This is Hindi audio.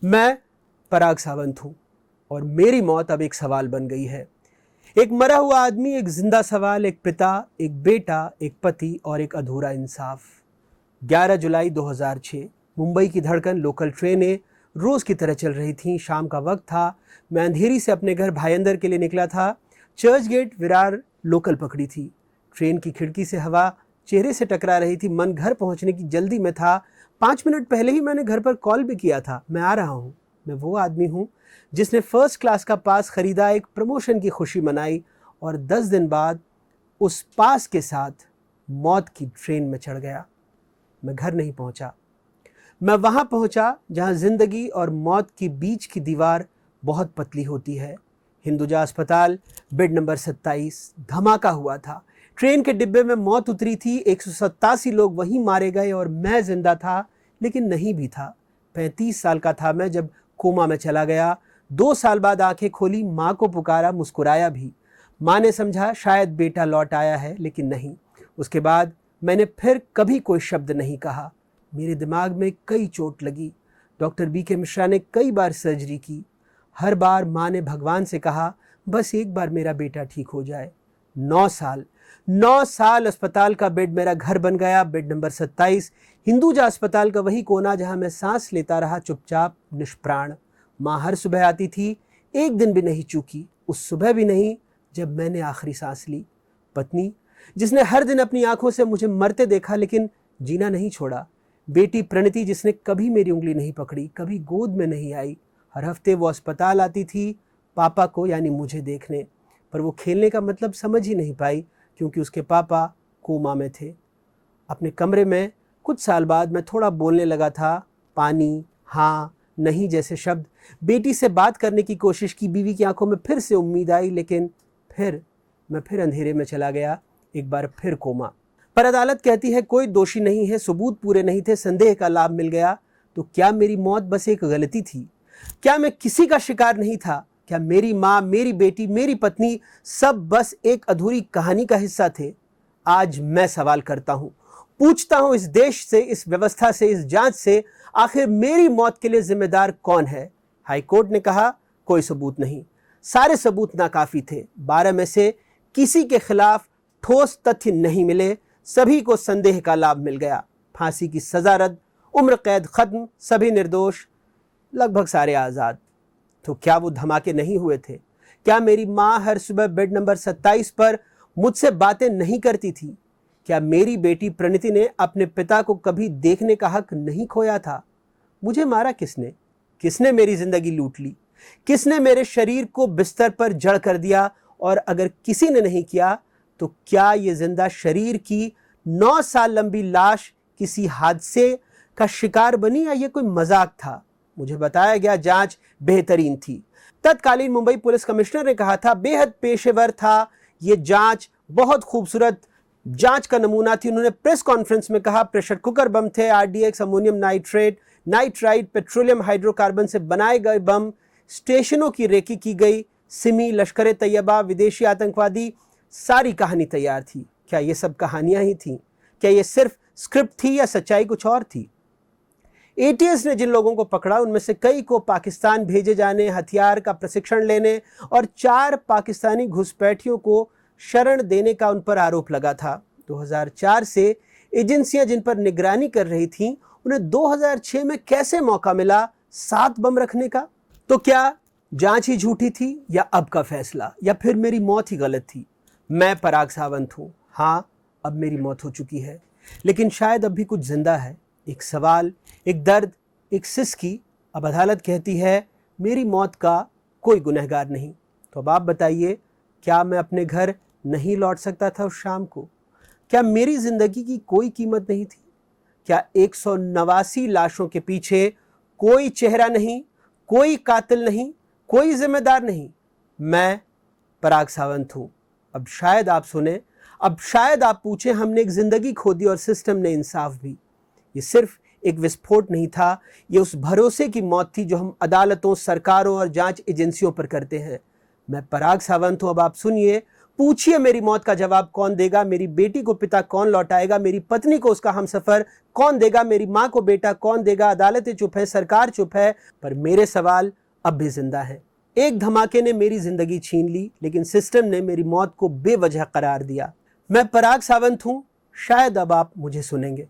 मैं पराग सावंत हूं और मेरी मौत अब एक सवाल बन गई है। एक मरा हुआ आदमी, एक जिंदा सवाल, एक पिता, एक बेटा, एक पति और एक अधूरा इंसाफ। 11 जुलाई 2006 मुंबई की धड़कन लोकल ट्रेनें रोज की तरह चल रही थीं। शाम का वक्त था। मैं अंधेरी से अपने घर भायंदर के लिए निकला था। चर्च गेट विरार लोकल पकड़ी थी। ट्रेन की खिड़की से हवा चेहरे से टकरा रही थी। मन घर पहुंचने की जल्दी में था। 5 मिनट पहले ही मैंने घर पर कॉल भी किया था, मैं आ रहा हूँ। मैं वो आदमी हूँ जिसने फर्स्ट क्लास का पास खरीदा, एक प्रमोशन की खुशी मनाई और 10 दिन बाद उस पास के साथ मौत की ट्रेन में चढ़ गया। मैं घर नहीं पहुंचा। मैं वहां पहुंचा जहां जिंदगी और मौत के बीच की दीवार बहुत पतली होती है। हिंदुजा अस्पताल, बेड नंबर 27। धमाका हुआ था। ट्रेन के डिब्बे में मौत उतरी थी। 187 लोग वहीं मारे गए और मैं जिंदा था, लेकिन नहीं भी था। 35 साल का था मैं जब कोमा में चला गया। 2 साल बाद आंखें खोली, माँ को पुकारा, मुस्कुराया भी। माँ ने समझा शायद बेटा लौट आया है, लेकिन नहीं। उसके बाद मैंने फिर कभी कोई शब्द नहीं कहा। मेरे दिमाग में कई चोट लगी। डॉक्टर BK मिश्रा ने कई बार सर्जरी की। हर बार माँ ने भगवान से कहा, बस एक बार मेरा बेटा ठीक हो जाए। 9 साल अस्पताल का बेड मेरा घर बन गया। बेड नंबर 27, हिंदुजा अस्पताल का वही कोना जहां मैं सांस लेता रहा, चुपचाप, निष्प्राण। माँ हर सुबह आती थी, एक दिन भी नहीं चूकी। उस सुबह भी नहीं जब मैंने आखिरी सांस ली। पत्नी, जिसने हर दिन अपनी आंखों से मुझे मरते देखा लेकिन जीना नहीं छोड़ा। बेटी प्रणति, जिसने कभी मेरी उंगली नहीं पकड़ी, कभी गोद में नहीं आई। हर हफ्ते वो अस्पताल आती थी पापा को यानी मुझे देखने, पर वो खेलने का मतलब समझ ही नहीं पाई क्योंकि उसके पापा कोमा में थे। अपने कमरे में कुछ साल बाद मैं थोड़ा बोलने लगा था। पानी, हाँ, नहीं जैसे शब्द। बेटी से बात करने की कोशिश की। बीवी की आंखों में फिर से उम्मीद आई, लेकिन मैं फिर अंधेरे में चला गया। एक बार फिर कोमा। पर अदालत कहती है कोई दोषी नहीं है, सबूत पूरे नहीं थे, संदेह का लाभ मिल गया। तो क्या मेरी मौत बस एक गलती थी? क्या मैं किसी का शिकार नहीं था? क्या मेरी माँ, मेरी बेटी, मेरी पत्नी सब बस एक अधूरी कहानी का हिस्सा थे? आज मैं सवाल करता हूं, पूछता हूं इस देश से, इस व्यवस्था से, इस जांच से, आखिर मेरी मौत के लिए जिम्मेदार कौन है? हाईकोर्ट ने कहा कोई सबूत नहीं। सारे सबूत नाकाफी थे। 12 में से किसी के खिलाफ ठोस तथ्य नहीं मिले। सभी को संदेह का लाभ मिल गया। फांसी की सजा रद्द, उम्र कैद खत्म, सभी निर्दोष, लगभग सारे आजाद। तो क्या वो धमाके नहीं हुए थे? क्या मेरी माँ हर सुबह बेड नंबर 27 पर मुझसे बातें नहीं करती थी? क्या मेरी बेटी प्रणति ने अपने पिता को कभी देखने का हक नहीं खोया था? मुझे मारा किसने? किसने मेरी जिंदगी लूट ली? किसने मेरे शरीर को बिस्तर पर जड़ कर दिया? और अगर किसी ने नहीं किया तो क्या ये जिंदा शरीर की 9 साल लंबी लाश किसी हादसे का शिकार बनी या ये कोई मजाक था? मुझे बताया गया जांच बेहतरीन थी। तत्कालीन मुंबई पुलिस कमिश्नर ने कहा था बेहद पेशेवर था ये जांच, बहुत खूबसूरत जांच का नमूना थी। उन्होंने प्रेस कॉन्फ्रेंस में कहा प्रेशर कुकर बम थे, RDX, ammonium nitrate, nitrite, petroleum hydrocarbon से बनाए गए बम, स्टेशनों की रेकी की गई, सिमी, लश्कर तैयबा, विदेशी आतंकवादी, सारी कहानी तैयार थी। क्या ये सब कहानियां ही थी? क्या ये सिर्फ स्क्रिप्ट थी या सच्चाई कुछ और थी? ATS ने जिन लोगों को पकड़ा उनमें से कई को पाकिस्तान भेजे जाने, हथियार का प्रशिक्षण लेने और 4 पाकिस्तानी घुसपैठियों को शरण देने का उन पर आरोप लगा था। 2004 से एजेंसियां जिन पर निगरानी कर रही थीं, उन्हें 2006 में कैसे मौका मिला 7 बम रखने का? तो क्या जांच ही झूठी थी या अब का फैसला, या फिर मेरी मौत ही गलत थी? मैं पराग सावंत हूं। हाँ, अब मेरी मौत हो चुकी है, लेकिन शायद अब भी कुछ जिंदा है। एक सवाल, एक दर्द, एक सिसकी। अब अदालत कहती है मेरी मौत का कोई गुनहगार नहीं। तो अब आप बताइए, क्या मैं अपने घर नहीं लौट सकता था उस शाम को? क्या मेरी जिंदगी की कोई कीमत नहीं थी? क्या 189 लाशों के पीछे कोई चेहरा नहीं, कोई कातिल नहीं, कोई जिम्मेदार नहीं? मैं पराग सावंत हूं। अब शायद आप सुने, अब शायद आप पूछे, हमने एक जिंदगी खो दी और सिस्टम ने इंसाफ भी। ये सिर्फ एक विस्फोट नहीं था, ये उस भरोसे की मौत थी जो हम अदालतों, सरकारों और जांच एजेंसियों पर करते हैं। मैं पराग सावंत हूं। अब आप सुनिए, पूछिए मेरी मौत का जवाब कौन देगा, मेरी बेटी को पिता कौन लौटाएगा, मेरी पत्नी को उसका हमसफर कौन देगा, मेरी माँ को बेटा कौन देगा। अदालतें चुप है, सरकार चुप है, पर मेरे सवाल अब भी जिंदा हैं। एक धमाके ने मेरी जिंदगी छीन ली, लेकिन सिस्टम ने मेरी मौत को बेवजह करार दिया। मैं पराग सावंत हूं, शायद अब आप मुझे सुनेंगे।